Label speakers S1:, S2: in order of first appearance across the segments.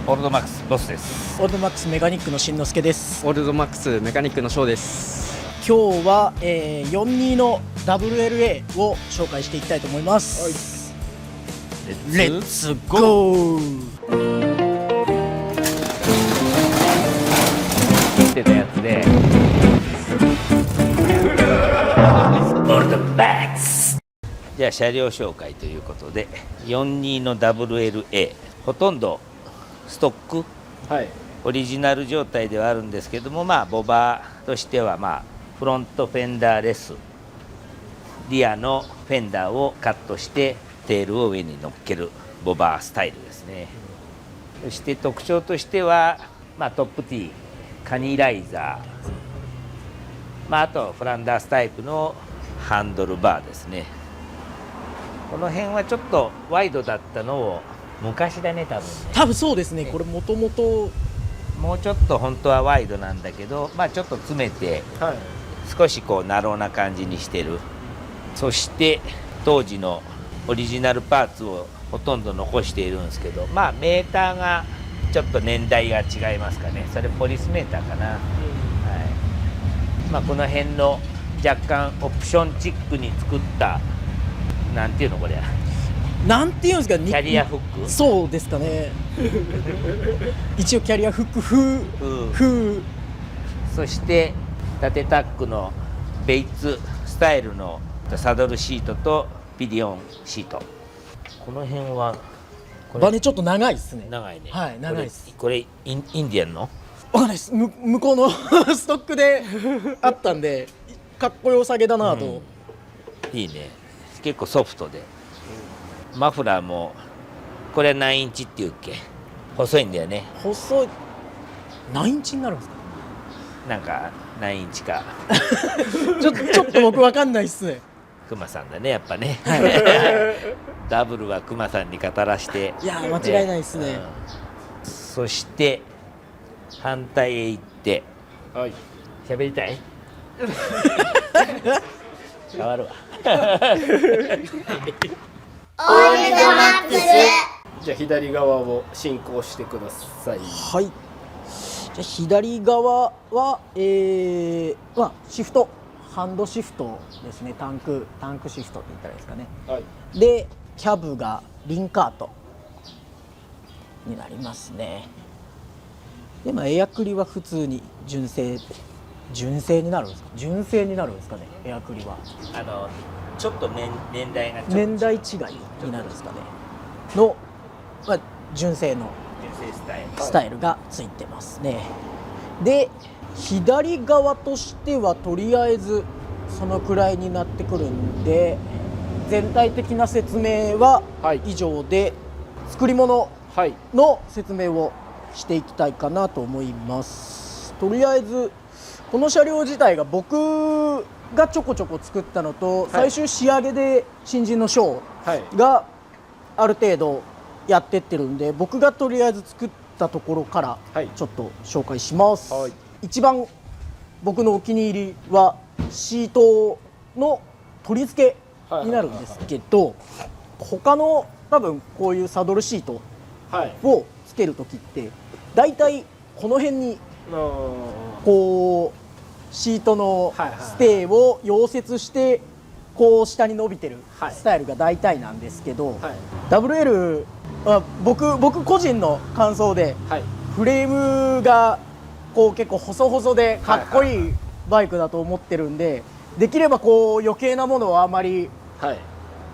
S1: オールドマックスボスです。
S2: オールドマックスメカニックのしんのすけです。
S3: オールドマックスメカニックのショーです。
S2: 今日は、42の WLA を紹介していきたいと思います。レッツゴー。
S1: ってたやつでオールドマックス。じゃあ車両紹介ということで、42の WLA ほとんどストック、オリジナル状態ではあるんですけども、ボバーとしては、フロントフェンダーレス、リアのフェンダーをカットしてテールを上に乗っけるボバースタイルですね。そして特徴としては、トップティー、カニライザー、あとフランダースタイプのハンドルバーですね。この辺はちょっとワイドだったのを昔だね、
S2: 多分そうですね。これもともと
S1: もうちょっと本当はワイドなんだけど、ちょっと詰めて、少しナローな感じにしてる。そして当時のオリジナルパーツをほとんど残しているんですけど、メーターがちょっと年代が違いますかね。それポリスメーターかな、この辺の若干オプションチックに作った、なんていうのこれ、
S2: なんていうんですか、
S1: キャリアフック、
S2: そうですかね。一応キャリアフック風、
S1: そして縦タックのベイツスタイルのサドルシートとピディオンシート。この辺は
S2: バネちょっと長いですね。
S1: 長いね。
S2: 長いです。
S1: これインディアンの
S2: わかんないです。向こうのストックであったんで、かっこよさげだなと、
S1: いいね。結構ソフトで、マフラーもこれは何インチっていうっけ、細いんだよね。
S2: 細い。何インチになるんですか。
S1: なんか何インチか
S2: ちょっと僕わかんないっすね。
S1: クマさんだね、やっぱね。ダブルはクマさんに語らして、
S2: いや間違いないっすね。
S1: そして反対へ行って、喋りたい変わるわ。
S4: オールドマックス。
S5: じゃあ左側を進行してください。
S2: はい。じゃあ左側は、シフト、ハンドシフトですね。タンクシフトって言ったらいいですかね。で、キャブがリンカートになりますね。で、エアクリは普通に純正になるんですか。純正になるんですかね。エアクリは。
S1: ちょっと年代が
S2: 年代違いになるんですかね。の、純正のスタイルがついてますね。で、左側としてはとりあえずそのくらいになってくるんで、全体的な説明は以上で、作り物の説明をしていきたいかなと思います。とりあえずこの車両自体が僕がちょこちょこ作ったのと、最終仕上げで新人のショーがある程度やってってるんで、僕がとりあえず作ったところからちょっと紹介します。一番僕のお気に入りはシートの取り付けになるんですけど、他の多分こういうサドルシートをつける時ってだいたいこの辺にこうシートのステイを溶接してこう下に伸びてるスタイルが大体なんですけど、WL は僕個人の感想で、フレームがこう結構細々でかっこいいバイクだと思ってるんで、できればこう余計なものをあまり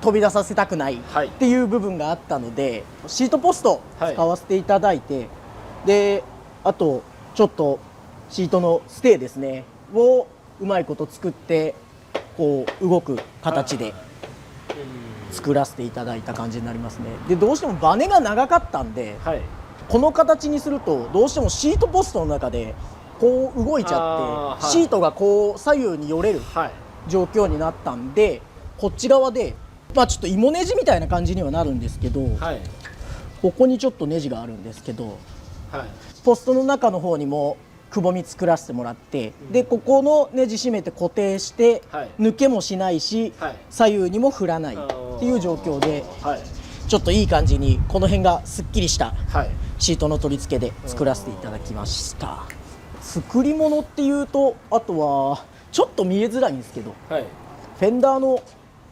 S2: 飛び出させたくないっていう部分があったので、シートポスト使わせていただいて、であとちょっとシートのステイですねをうまいこと作って、こう動く形で作らせていただいた感じになりますね。で、どうしてもバネが長かったんで、この形にするとどうしてもシートポストの中でこう動いちゃって、シートがこう左右によれる状況になったんで、こっち側でちょっと芋ネジみたいな感じにはなるんですけど、ここにちょっとネジがあるんですけど、ポストの中の方にもくぼみ作らせてもらって、でここのネジ締めて固定して、抜けもしないし、左右にも振らないっていう状況で、ちょっといい感じにこの辺がすっきりしたシートの取り付けで作らせていただきました。作り物っていうと、あとはちょっと見えづらいんですけど、
S5: はい。
S2: フェンダーの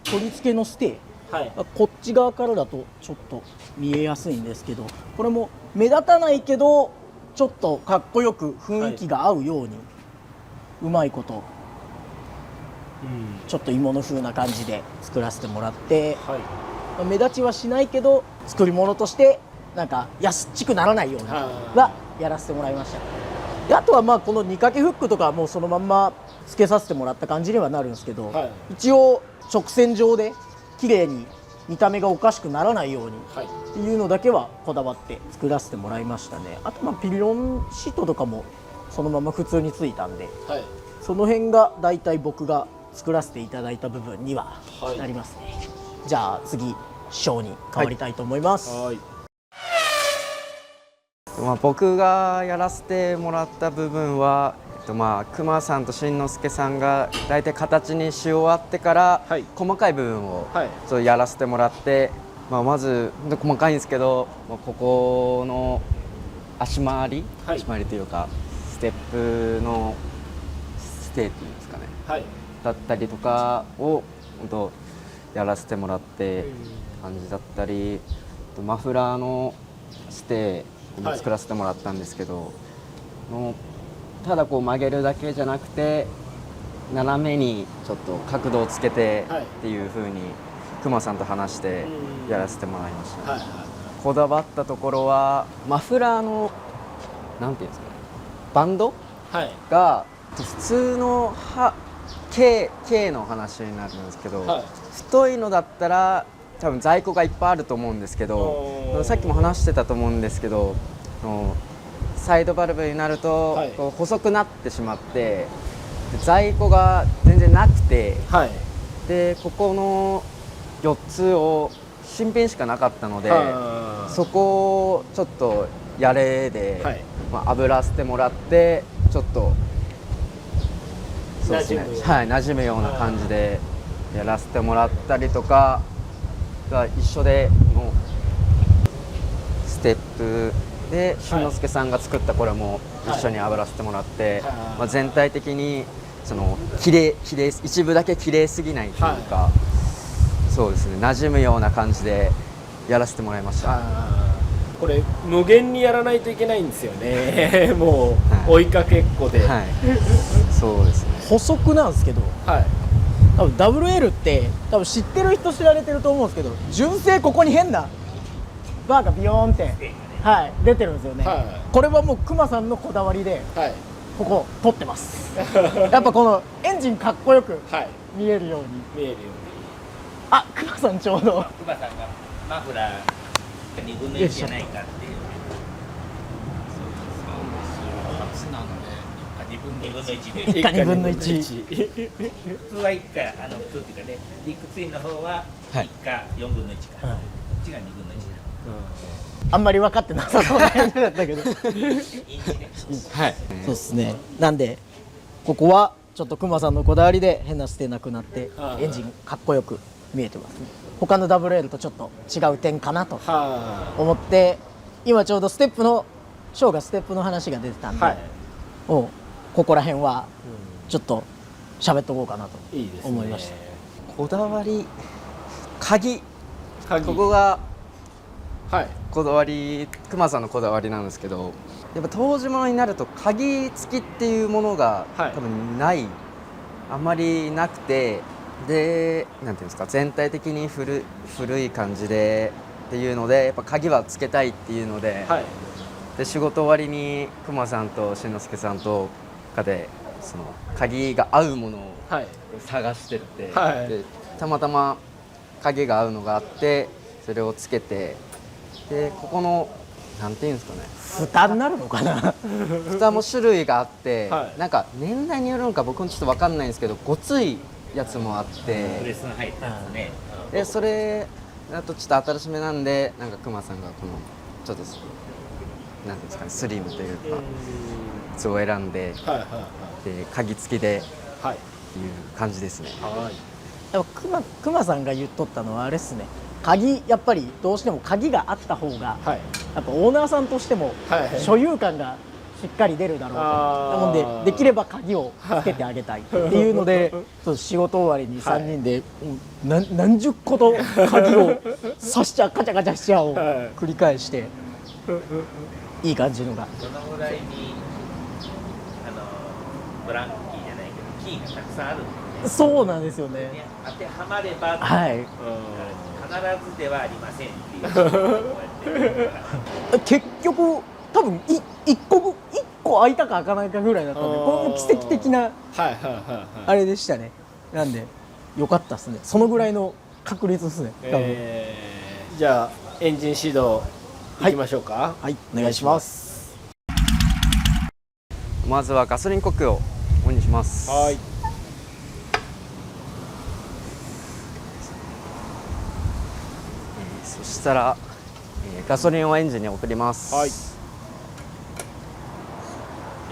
S2: 取り付けのステ
S5: はい。
S2: ー、こっち側からだとちょっと見えやすいんですけど、これも目立たないけどちょっとかっこよく雰囲気が合うように、うまいことちょっと鋳物風な感じで作らせてもらって、
S5: はい。
S2: 目立ちはしないけど作り物としてなんか安っちくならないようにはやらせてもらいました。であとはまあこの2掛けフックとかはもうそのまんま付けさせてもらった感じにはなるんですけど、
S5: はい。
S2: 一応直線上で綺麗に見た目がおかしくならないように
S5: はい。
S2: っていうのだけはこだわって作らせてもらいましたね。あとまあピリオンシートとかもそのまま普通についたんで、
S5: はい。
S2: その辺がだいたい僕が作らせていただいた部分には
S5: はい
S2: なりますね。じゃあ次ショーに変わりたいと思います。
S5: はい。
S3: まあ、僕がやらせてもらった部分は、まあ、熊さんとしんのすけさんが大体形にし終わってから、
S5: はい。
S3: 細かい部分を
S5: はい。
S3: そうやらせてもらって、まあ、まず本当細かいんですけど、まあここの足回り、
S5: はい
S3: 足回りというかステップのステーっていうんですかね、
S5: はい。
S3: だったりとかを本当やらせてもらって感じだったり、あとマフラーのステーも作らせてもらったんですけど、もうただこう曲げるだけじゃなくて斜めにちょっと角度をつけて
S5: はい
S3: っていう風に熊さんと話してやらせてもらいました。
S5: はい。
S3: こだわったところはマフラーのなんていうんですかね、バンド
S5: はい。
S3: が普通のK の話になるんですけど、
S5: はい。
S3: 太いのだったら多分在庫がいっぱいあると思うんですけど、さっきも話してたと思うんですけど、サイドバルブになると、
S5: はい
S3: こう細くなってしまってで在庫が全然なくて、
S5: はい。
S3: でここの4つを新品しかなかったので、そこをちょっとやれで、
S5: はい。
S3: まあ、炙らせてもらってちょっとそうですね、
S5: 馴染む
S3: はい、馴染むような感じでやらせてもらったりとかが一緒でもうステップでしんのすけさんが作ったこれも一緒に炙らせてもらって、
S5: はい
S3: まあ、全体的にその綺麗一部だけ綺麗すぎないというか、そうですね、馴染むような感じでやらせてもらいました。
S5: これ無限にやらないといけないんですよね。もう追いかけっこで。
S3: はい、そうですね。
S2: 補足なんですけど、
S5: はい。
S2: 多分 WL って多分知ってる人知られてると思うんですけど、純正ここに変なバーがビヨーンって、はい、出てるんですよね。
S5: はい。
S2: これはもうクマさんのこだわりで
S5: はい。
S2: ここ取ってます。やっぱこのエンジンかっこよく
S5: はい。
S2: 見えるように。
S5: 見えるよ
S2: あ、クマさんちょうど
S1: 熊さんがマフラー2分の1じゃないかっていう。2分の1で。
S2: 一家2分の1。
S1: 普通は1回普通っていうかね、ディックツインの方は1か4分の1か、こっちが2分の1だ。
S2: あんまり分かってなさそうな感じだったけど。
S3: はい、
S2: そうですね。なんでここはちょっとクマさんのこだわりで変なステなくなってエンジンかっこよく見えてますね。他の WL とちょっと違う点かなと
S5: は
S2: 思って、今ちょうどステップのショーがステップの話が出てたんで、
S5: はい。
S2: ここら辺はちょっと喋っとこうかなと
S5: いいですね。
S2: 思いました。
S3: こだわり鍵
S5: 鍵。
S3: ここが
S5: はい。
S3: こだわり熊さんのこだわりなんですけど、やっぱ当時物になると鍵付きっていうものが
S5: はい
S3: 多分ない、あまりなくて、でなんていうんですか、全体的に古い感じでっていうのでやっぱ鍵はつけたいっていうので、
S5: はい。
S3: で仕事終わりに熊さんとしんのすけさんとかでその鍵が合うものを
S5: はい。
S3: 探してって、
S5: はい
S3: でたまたま鍵が合うのがあってそれをつけて、でここのなんていうんですかね、
S2: 蓋になるのかな。
S3: 蓋も種類があって、
S5: はい
S3: なんか年代によるのか僕もちょっと分かんないんですけどごついやつもあっ
S1: プ
S3: て、
S1: レスが入ったやつね。
S3: でそれだとちょっと新しめなんで、なんかクマさんがこのちょっとなんていうんですかね、スリムというかやつを選んで、
S5: はい。はい。
S3: で鍵付きで
S5: はい。
S3: っていう感じですね。
S5: はい。
S2: やっぱ熊さんが言っとったのはあれっすね、鍵やっぱりどうしても鍵があった方が、
S5: はい、
S2: やっぱオーナーさんとしても所有感がしっかり出るだろうと、なのでできれば鍵をつけてあげたいっていうのでそう仕事終わりに3人で、何十個と鍵を刺しちゃうカチャカチャしちゃうを繰り返して、いい感じのが
S1: そのぐらいにブランキーじゃないけどキーがたくさんあるんで、ね、
S2: そうなんですよね。
S1: 当てはまれば、
S2: はい、
S1: 必ずではありませんっていう
S2: 結局多分1個開いたか開かないかぐらいだったんで、これも奇跡的なあれでしたね。なんで良かったですね。そのぐらいの確率ですね。
S5: じゃあエンジン始動いきましょうか。
S2: はい、お願いします。
S3: まずはガソリンコックをオンにします。
S5: はい。
S3: そしたら、ガソリンをエンジンに送ります。
S5: はい。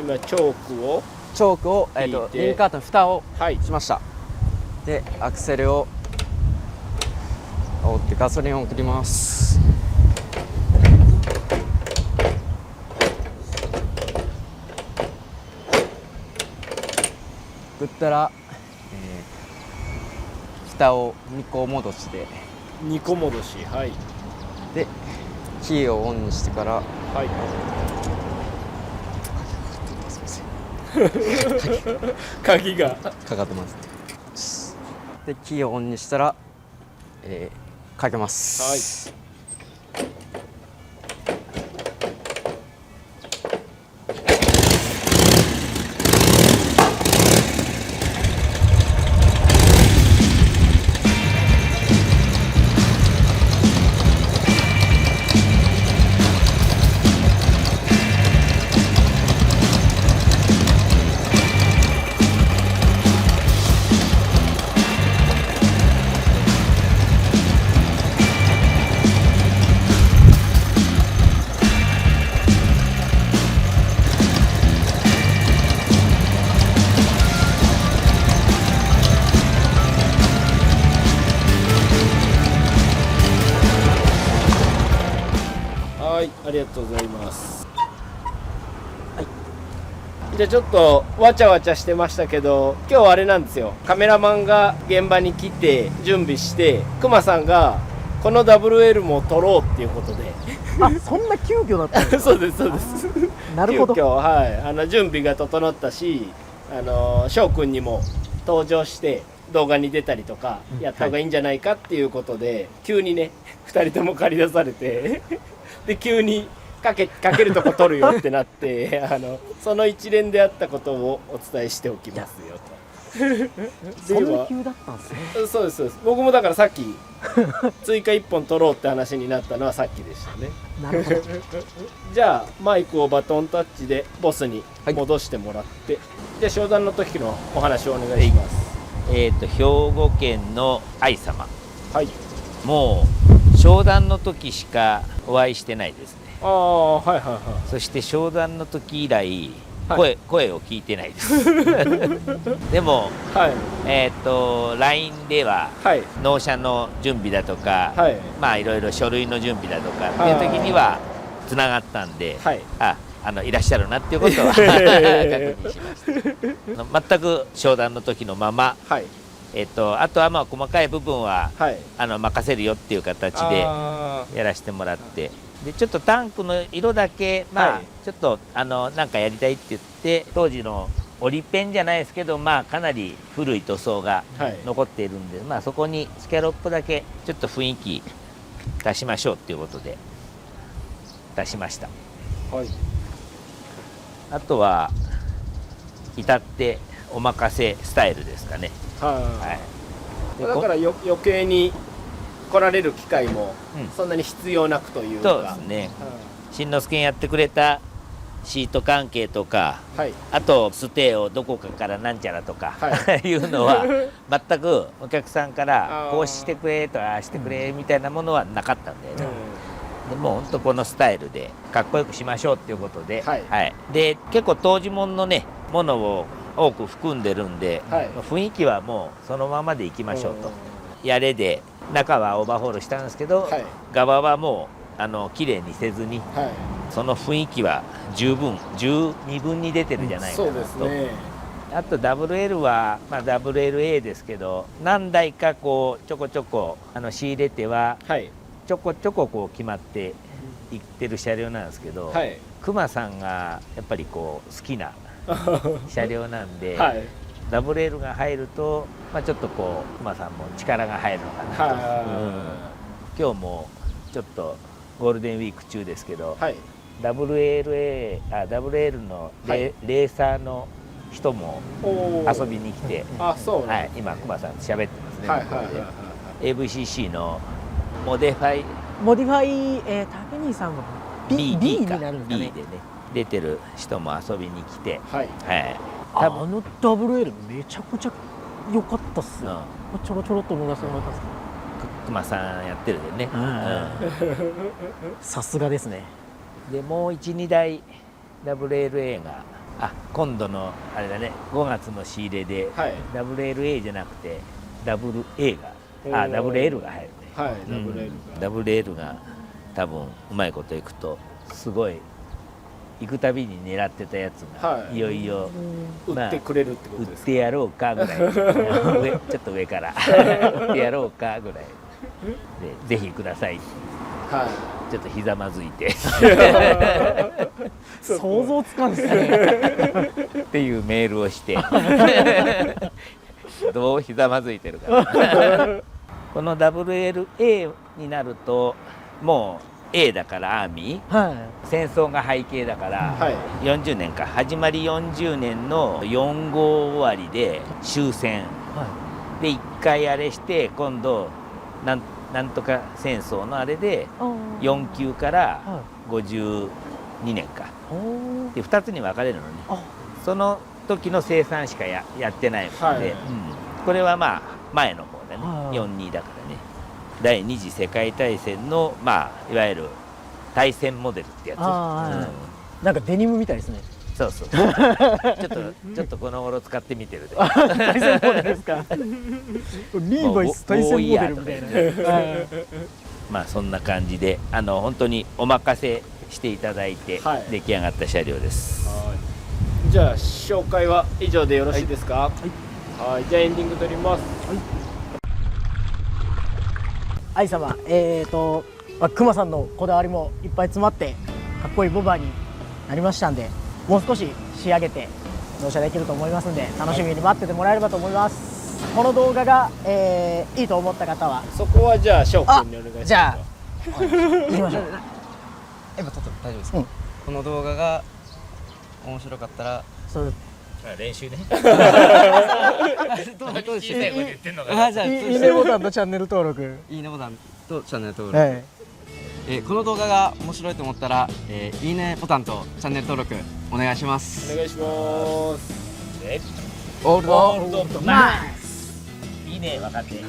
S5: 今チョークを
S3: リンカートの蓋を
S5: はい
S3: しました。でアクセルを煽ってガソリンを送ります。送ったら、蓋を2個戻して
S5: 2個戻し、はい、
S3: でキーをオンにしてから、
S5: はい、鍵が
S3: かかってます。でキーをオンにしたら、かけます。
S5: はい。はい、ありがとうございます。はい。じゃあちょっとわちゃわちゃしてましたけど、今日はあれなんですよ。カメラマンが現場に来て準備して、クマさんがこの WL も撮ろうっていうことで。
S2: あ、そんな急遽だったんですか。
S5: そうですそうです。
S2: なるほど。
S5: 急遽はい、準備が整ったし、翔くんにも登場して動画に出たりとかやった方がいいんじゃないかっていうことで、急にね2人とも借り出されてで急にかけるとこ撮るよってなってその一連であったことをお伝えしておきますよと。
S2: そんな急だったんですね。
S5: そうですそうです。僕もだからさっき追加1本撮ろうって話になったのはさっきでしたね。
S2: なるほど。
S5: じゃあマイクをバトンタッチでボスに戻してもらって、じゃあ商談の時のお話をお願いします。
S1: 兵庫県の愛様、
S5: はい、
S1: もう商談の時しかお会いしてないですね。
S5: ああ、はいはいはい。
S1: そして商談の時以来
S5: はい、
S1: 声を聞いてないですでも、
S5: はい、
S1: LINE では、
S5: はい、
S1: 納車の準備だとか、
S5: はい、
S1: まあいろいろ書類の準備だとかっていう時にはつながったんで、
S5: はい、
S1: いらっしゃるなっていうことは確認しました。全く商談の時のまま、
S5: はい、
S1: あとはまあ細かい部分は、
S5: はい、
S1: 任せるよっていう形でやらせてもらって、でちょっとタンクの色だけ、まあ、
S5: はい、
S1: ちょっとなんかやりたいって言って、当時の折りペンじゃないですけど、まあかなり古い塗装が残っているんで、まあそこにスキャロップだけちょっと雰囲気出しましょうっていうことで出しました。
S5: はい、
S1: あとは至ってお任せスタイルですかね。
S5: はい、だから余計に来られる機会もそんなに必要なくというか、
S1: そうですね、しんのすけんやってくれたシート関係とか、
S5: はい、
S1: あとステーをどこかからなんちゃらとか、
S5: はい、
S1: いうのは全くお客さんからこうしてくれとかしてくれみたいなものはなかったんで、ね、でもう本当このスタイルでかっこよくしましょうっていうことで、はいはい、で結構当時もんのねものを多く含んでるんで、
S5: はい
S1: 雰囲気はもうそのままでいきましょうと。やれで中はオーバーホールしたんですけど、
S5: はい
S1: 側はもう綺麗にせずに、
S5: はい
S1: その雰囲気は十二分に出てるじゃないか
S5: そう
S1: なと。
S5: ですね
S1: あと WL は、WLA ですけど、何台かこうちょこちょこ仕入れては
S5: はい
S1: ちょこちょここう決まっていってる車両なんですけど、
S5: はい
S1: 熊さんがやっぱりこう好きな車両なんで、
S5: はい
S1: WL が入ると、ちょっとこう熊さんも力が入るのかなと、今日もちょっとゴールデンウィーク中ですけど、
S5: はい
S1: WL のレーサーの人も遊びに来て、
S5: あそうなん
S1: はい、今熊さんと喋ってますね、
S5: はい
S1: 向こうで
S5: はいはいはい
S1: AVCC のモディファイ
S2: モディファイ、竹兄さんは B に
S1: か
S2: なるんですか
S1: B
S2: ね
S1: でね出てる人も遊びに来て、
S5: はい
S1: はい、
S2: あ
S1: 多分
S2: の WL めちゃくちゃ良かったっすよ、ちょろちょろっと思い出してもらったんです
S1: 熊さんやってるでね、
S2: さすがですね。
S1: でもう12台 WLA が今度のあれだね5月の仕入れで、
S5: はい
S1: WLA じゃなくて WA が
S5: おー
S1: WL が入るね、
S5: はい
S1: うん
S5: WL が
S1: WL が多分うまいこといくとすごい行くたびに狙ってたやつが、
S5: はい
S1: いよいよ
S5: 売ってくれるってこ
S1: 売っ
S5: とですか
S1: てやろうかぐらいちょっと上から売ってやろうかぐらいでぜひください
S5: は
S1: ちょっとひざまずいて
S2: 想像つかんですね。
S1: っていうメールをしてどうひざまずいてるかこの WLA になるともう A だからアーミー
S2: はい。
S1: 戦争が背景だから、
S5: はい
S1: 40年か始まり40年の4号終わりで終戦
S2: は
S1: で1回あれして今度なんとか戦争のあれで
S2: い。
S1: 4級から
S2: は
S1: 52年か
S2: い。おー
S1: で2つに分かれるのね
S2: あ、
S1: その時の生産しかやってないので、
S5: はい
S1: これは前の方だね、
S2: はい
S1: 42だからね第二次世界大戦のいわゆる対戦モデルってやつ、
S2: なんかデニムみたいですね。
S1: そうそうちょっとこの頃使ってみてるで
S2: 対戦モデルですか。リーバイス対戦モデルみたいな。
S1: そんな感じで本当にお任せしていただいて
S5: はい
S1: 出来上がった車両です、
S5: いじゃあ紹介は以上でよろしいですかはいじゃあエンディング撮ります
S2: 愛様、熊さんのこだわりもいっぱい詰まってかっこいいボバーになりましたんで、もう少し仕上げて納車できると思いますんで楽しみに待っててもらえればと思います、この動画が、いいと思った方は
S5: そこはじゃあ翔くんにお願いします
S2: じゃあ行きましょう。
S3: 今撮って大丈夫ですか、
S2: うん
S3: この動画が面白かったら
S2: そう
S1: 練習ね
S3: どうでしたあじゃあ
S2: いいねボタンとチャンネル登録。
S3: いいねボタンとチャンネル登録、
S2: はい。
S3: この動画が面白いと思ったら、いいねボタンとチャンネル登録お願いします
S5: お願いします
S3: オールド
S1: いいね分かって